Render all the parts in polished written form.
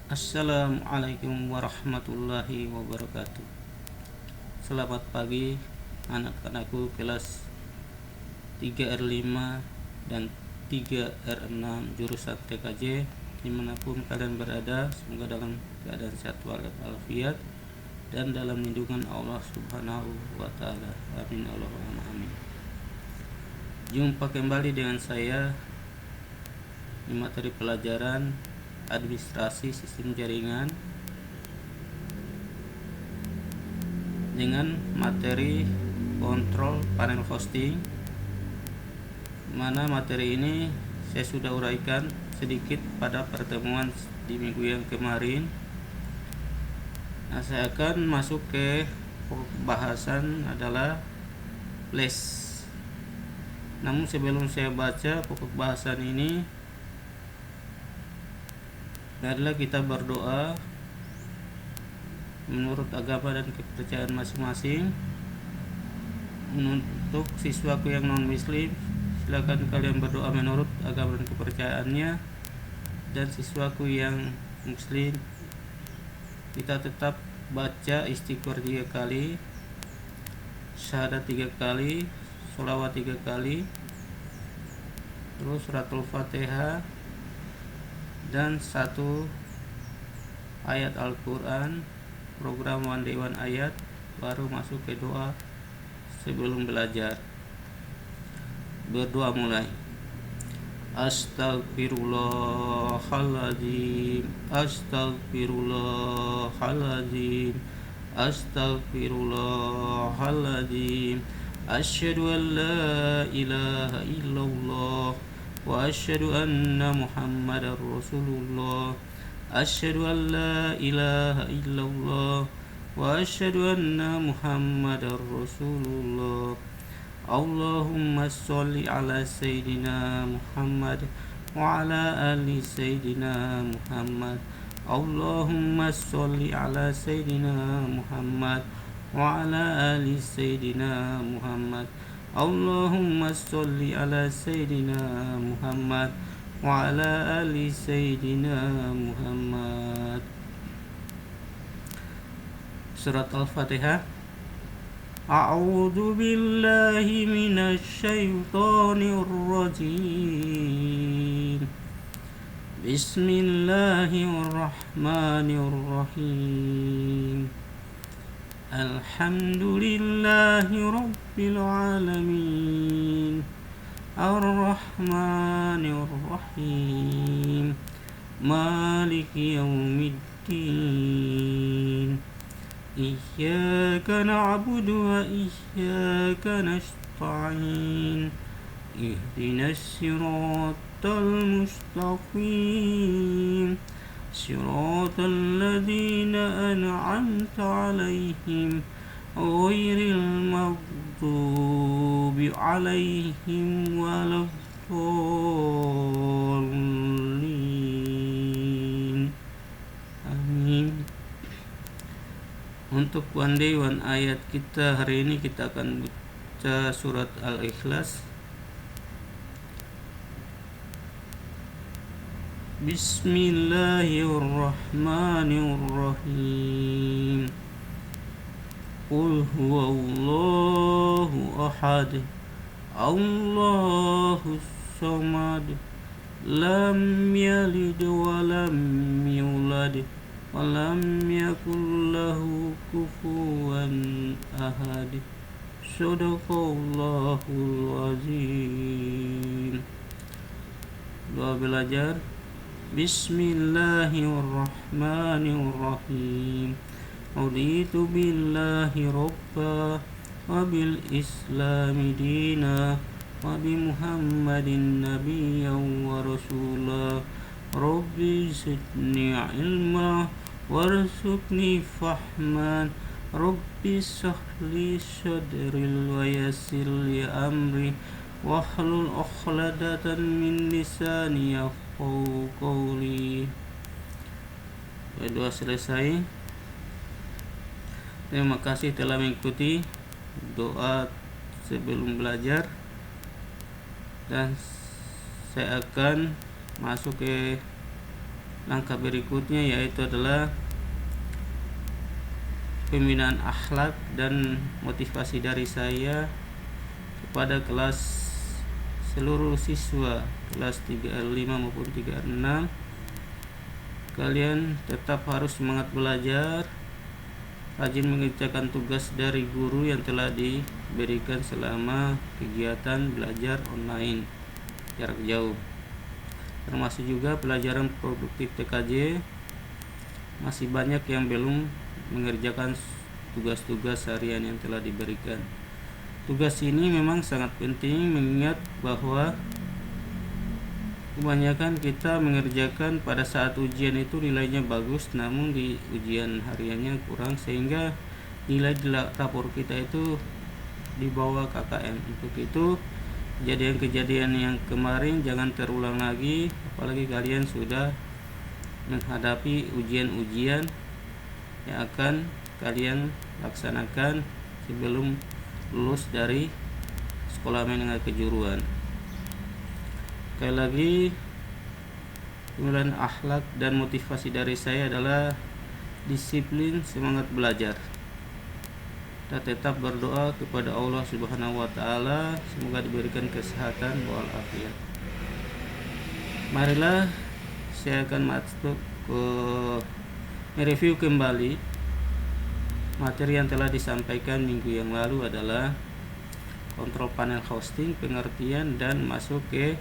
Assalamualaikum warahmatullahi wabarakatuh. Selamat pagi anak-anakku kelas 3R5 dan 3R6 jurusan TKJ dimanapun kalian berada. Semoga dalam keadaan sehat walafiat dan dalam lindungan Allah Subhanahu wa Ta'ala. Amin Allahumma amin. Jumpa kembali dengan saya di materi pelajaran administrasi sistem jaringan dengan materi kontrol panel hosting, mana materi ini saya sudah uraikan sedikit pada pertemuan di minggu yang kemarin. Nah, saya akan masuk ke bahasan adalah flash. Namun sebelum saya baca pokok bahasan ini, adalah kita berdoa menurut agama dan kepercayaan masing-masing. Untuk siswaku yang non muslim, silakan kalian berdoa menurut agama dan kepercayaannya, dan siswaku yang muslim kita tetap baca istighfar 3 kali, syahadat 3 kali, sholawat 3 kali, terus suratul fatihah dan 1 ayat Al-Quran, program One Day One ayat, baru masuk ke doa sebelum belajar. Berdoa mulai. Astagfirullahaladzim, astagfirullahaladzim, astagfirullahaladzim. Asyhadu an la ilaha illallah wa asyhadu anna Muhammadar Rasulullah. Asyhadu an la ilaha illallah wa asyhadu anna Muhammadar Rasulullah. Allahumma sholli ala Sayyidina Muhammad wa ala ali Sayyidina Muhammad. Allahumma sholli ala Sayyidina Muhammad wa ala ali Sayyidina Muhammad. Allahumma sholli ala Sayyidina Muhammad wa ala ali Sayyidina Muhammad. Surat Al-Fatihah. A'udzu billahi minasy syaithanir rajim. Bismillahirrahmanirrahim. Alhamdulillahi rabbil alamin. Ar-Rahmanir-Rahim. Maliki yaumiddin. Iyyaka na'budu wa iyyaka nasta'in. Ihdinas siratal mustaqim. Siratal ladzina an'amta 'alaihim ghairil maghdubi 'alaihim waladdallin. Amin. Untuk One Day One ayat kita hari ini, kita akan baca surat Al-Ikhlas. Bismillahirrahmanirrahim. Qul huwallahu ahad, Allahus samad, lam yalid wa lam yulad wa lam yakul lahu kufuwan ahad. Shadaqallahul azim. Doa belajar. Bismillahirrahmanirrahim. Raditu billahi rabba wa bil islami dina wa bi Muhammadin nabiyyan wa rasula. Rabbi zidni ilma warzuqni fahman. Rabbi sahli sadri wa yassir li amri wahlul 'uqdatan min lisani yafqahu qawli. Doa selesai. Terima kasih telah mengikuti doa sebelum belajar, dan saya akan masuk ke Langkah berikutnya yaitu adalah pembinaan akhlak dan motivasi dari saya kepada seluruh siswa kelas 3R5 maupun 3R6. Kalian tetap harus semangat belajar, rajin mengerjakan tugas dari guru yang telah diberikan selama kegiatan belajar online jarak jauh, termasuk juga pelajaran produktif TKJ. Masih banyak yang belum mengerjakan tugas-tugas harian yang telah diberikan. Tugas ini memang sangat penting, mengingat bahwa kebanyakan kita mengerjakan pada saat ujian itu nilainya bagus, namun di ujian hariannya kurang, sehingga nilai di rapor kita itu di bawah KKM. Untuk itu, kejadian-kejadian yang kemarin jangan terulang lagi, apalagi kalian sudah menghadapi ujian-ujian yang akan kalian laksanakan sebelum lulus dari sekolah menengah kejuruan. Sekali lagi, pembinaan akhlak dan motivasi dari saya adalah disiplin, semangat belajar. Kita tetap berdoa kepada Allah Subhanahu wa taala semoga diberikan kesehatan walafiat. Marilah saya akan masuk ke mereview kembali materi yang telah disampaikan minggu yang lalu, adalah kontrol panel hosting, pengertian dan masuk ke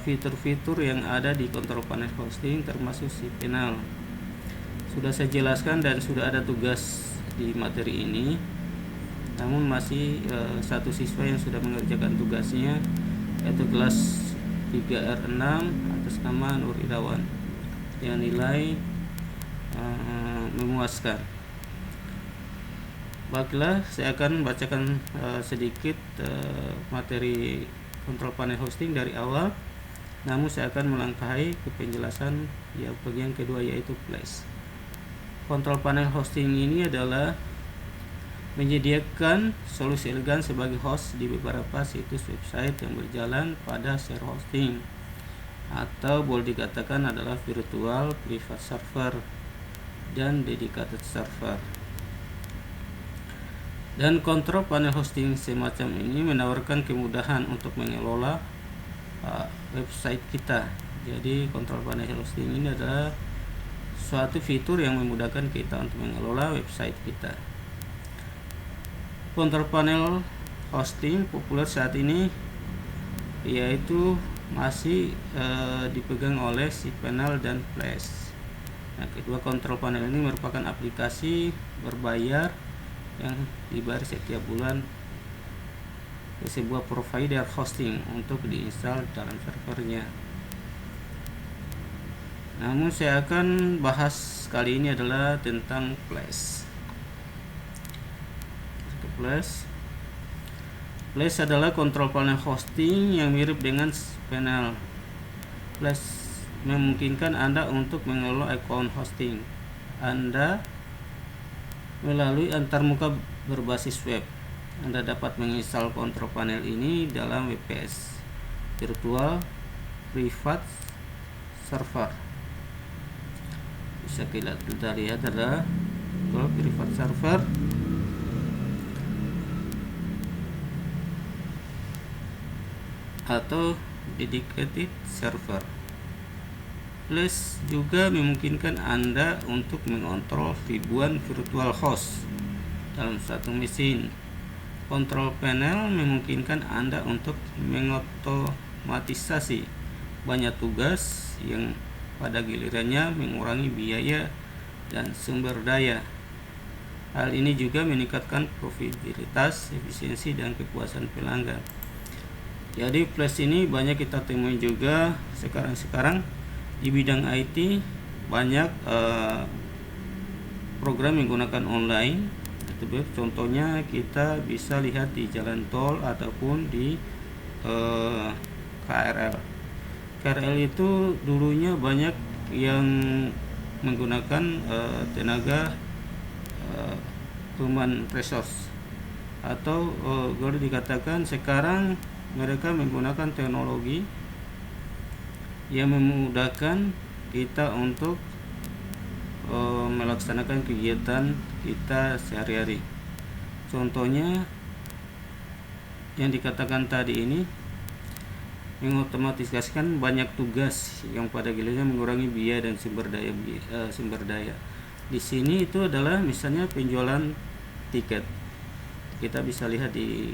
fitur-fitur yang ada di kontrol panel hosting termasuk cPanel. Sudah saya jelaskan dan sudah ada tugas di materi ini, namun masih satu siswa yang sudah mengerjakan tugasnya, yaitu kelas 3R6 atas nama Nur Irawan yang nilai memuaskan. Baiklah, saya akan bacakan sedikit materi kontrol panel hosting dari awal, namun saya akan melangkahi ke penjelasan yang bagian kedua, yaitu Flash. Kontrol panel hosting ini adalah menyediakan solusi elegan sebagai host di beberapa situs website yang berjalan pada share hosting, atau boleh dikatakan adalah virtual private server dan dedicated server. Dan kontrol panel hosting semacam ini menawarkan kemudahan untuk mengelola website kita. Jadi kontrol panel hosting ini adalah suatu fitur yang memudahkan kita untuk mengelola website kita. Kontrol panel hosting populer saat ini yaitu masih dipegang oleh cPanel dan Flash. Nah, kedua kontrol panel ini merupakan aplikasi berbayar yang dibayar setiap bulan ke sebuah provider hosting untuk diinstal dalam servernya. Namun saya akan bahas kali ini adalah tentang Flash. Flash adalah kontrol panel hosting yang mirip dengan cPanel. Flash memungkinkan Anda untuk mengelola akun hosting Anda melalui antarmuka berbasis web. Anda dapat menginstal kontrol panel ini dalam VPS, virtual private server. Bisa kita lihat adalah virtual private server atau dedicated server. Flash juga memungkinkan Anda untuk mengontrol ribuan virtual host dalam satu mesin. Kontrol panel memungkinkan Anda untuk mengotomatisasi banyak tugas yang pada gilirannya mengurangi biaya dan sumber daya. Hal ini juga meningkatkan profitabilitas, efisiensi, dan kepuasan pelanggan. Jadi Flash ini banyak kita temui juga sekarang di bidang IT. Banyak program menggunakan online. Contohnya kita bisa lihat di jalan tol ataupun di KRL. KRL itu dulunya banyak yang menggunakan tenaga human resource, atau boleh dikatakan sekarang mereka menggunakan teknologi yang memudahkan kita untuk melaksanakan kegiatan kita sehari-hari. Contohnya yang dikatakan tadi ini mengotomatisasikan banyak tugas yang pada gilirannya mengurangi biaya dan sumber daya. Di sini itu adalah misalnya penjualan tiket. Kita bisa lihat di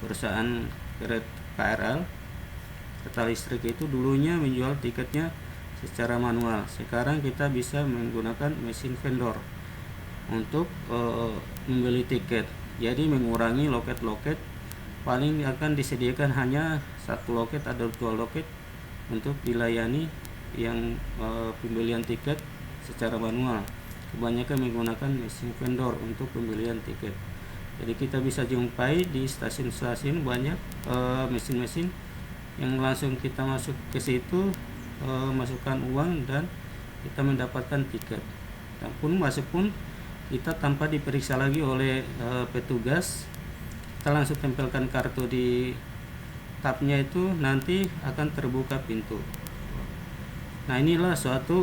perusahaan KRL, kereta listrik itu dulunya menjual tiketnya secara manual. Sekarang kita bisa menggunakan mesin vendor untuk membeli tiket. Jadi mengurangi loket-loket, paling akan disediakan hanya satu loket atau dua loket untuk dilayani yang pembelian tiket secara manual. Kebanyakan menggunakan mesin vendor untuk pembelian tiket. Jadi kita bisa jumpai di stasiun-stasiun banyak mesin-mesin yang langsung kita masuk ke situ, masukkan uang dan kita mendapatkan tiket. Dan pun masuk pun kita tanpa diperiksa lagi oleh petugas, kita langsung tempelkan kartu di tabnya itu, nanti akan terbuka pintu. Nah, inilah suatu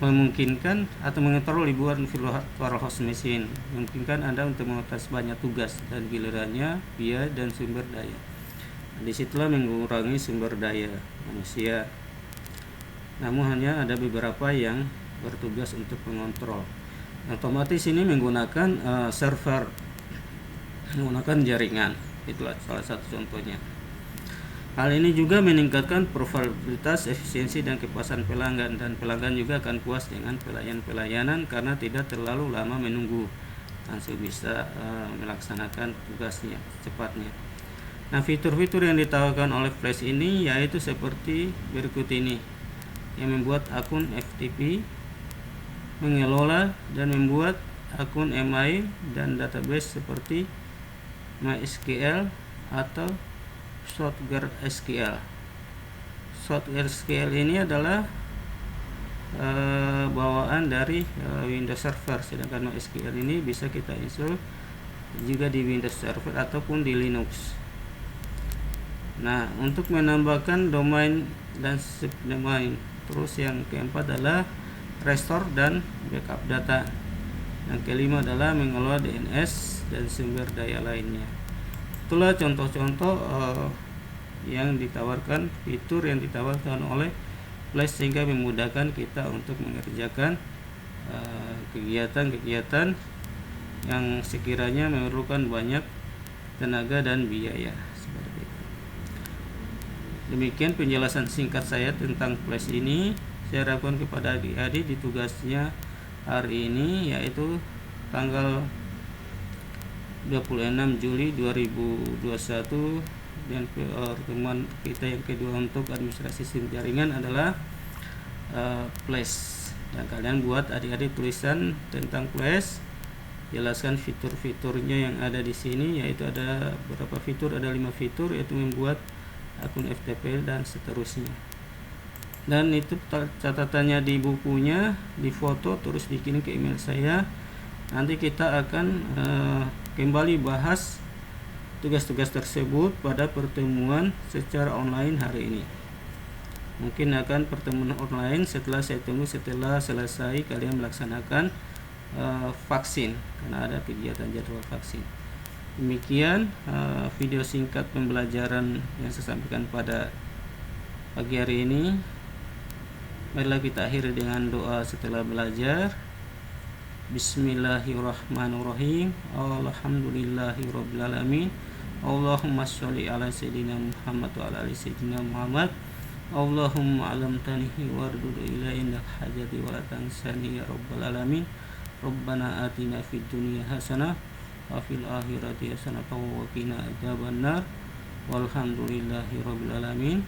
memungkinkan atau mengontrol ribuan virtual host machine, memungkinkan Anda untuk mengatasi banyak tugas dan gilirannya biaya dan sumber daya. Disitulah mengurangi sumber daya manusia. Namun hanya ada beberapa yang bertugas untuk mengontrol. Otomatis ini menggunakan server, menggunakan jaringan. Itulah salah satu contohnya. Hal ini juga meningkatkan probabilitas, efisiensi dan kepuasan pelanggan, dan pelanggan juga akan puas dengan pelayanan karena tidak terlalu lama menunggu, langsung bisa melaksanakan tugasnya cepatnya. Nah, fitur-fitur yang ditawarkan oleh Flash ini yaitu seperti berikut ini, yang membuat akun FTP, mengelola dan membuat akun email dan database seperti MySQL atau SourceSQL. SourceSQL ini adalah bawaan dari Windows Server, sedangkan MySQL ini bisa kita install juga di Windows Server ataupun di Linux. Nah, untuk menambahkan domain dan subdomain. Terus yang keempat adalah restore dan backup data. Yang kelima adalah mengelola DNS dan sumber daya lainnya. Itulah contoh-contoh yang ditawarkan, fitur yang ditawarkan oleh Flash sehingga memudahkan kita untuk mengerjakan kegiatan-kegiatan yang sekiranya memerlukan banyak tenaga dan biaya. Seperti itu. Demikian penjelasan singkat saya tentang Flash ini. Saya harapkan kepada adik-adik di tugasnya hari ini, yaitu tanggal 26 Juli 2021, dan pertemuan kita yang kedua untuk administrasi sistem jaringan adalah Flash. Dan kalian buat adik-adik tulisan tentang Flash, jelaskan fitur-fiturnya yang ada di sini, yaitu ada beberapa fitur, ada 5 fitur, yaitu membuat akun FTP dan seterusnya. Dan itu catatannya di bukunya, di foto, terus dikirim ke email saya. Nanti kita akan kembali bahas tugas-tugas tersebut pada pertemuan secara online hari ini. Mungkin akan pertemuan online setelah saya tunggu setelah selesai kalian melaksanakan vaksin, karena ada kegiatan jadwal vaksin. Demikian video singkat pembelajaran yang saya sampaikan pada pagi hari ini. Marilah kita akhiri dengan doa setelah belajar. Bismillahirrahmanirrahim. Alhamdulillahirabbil alamin. Allahumma sholli ala sayyidina Muhammad wa ala ali sayyidina Muhammad. Allahumma alamtanihi wardud ilayna hajati wa la tansani ya rabbal alamin. Rabbana atina fid dunya hasanah wa fil akhirati hasanah wa qina adzabannar. Walhamdulillahirabbil alamin.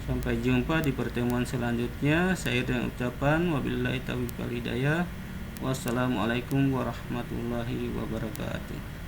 Sampai jumpa di pertemuan selanjutnya. Saya dengan ucapan wabillahi taufiq wal hidayah. Wassalamualaikum warahmatullahi wabarakatuh.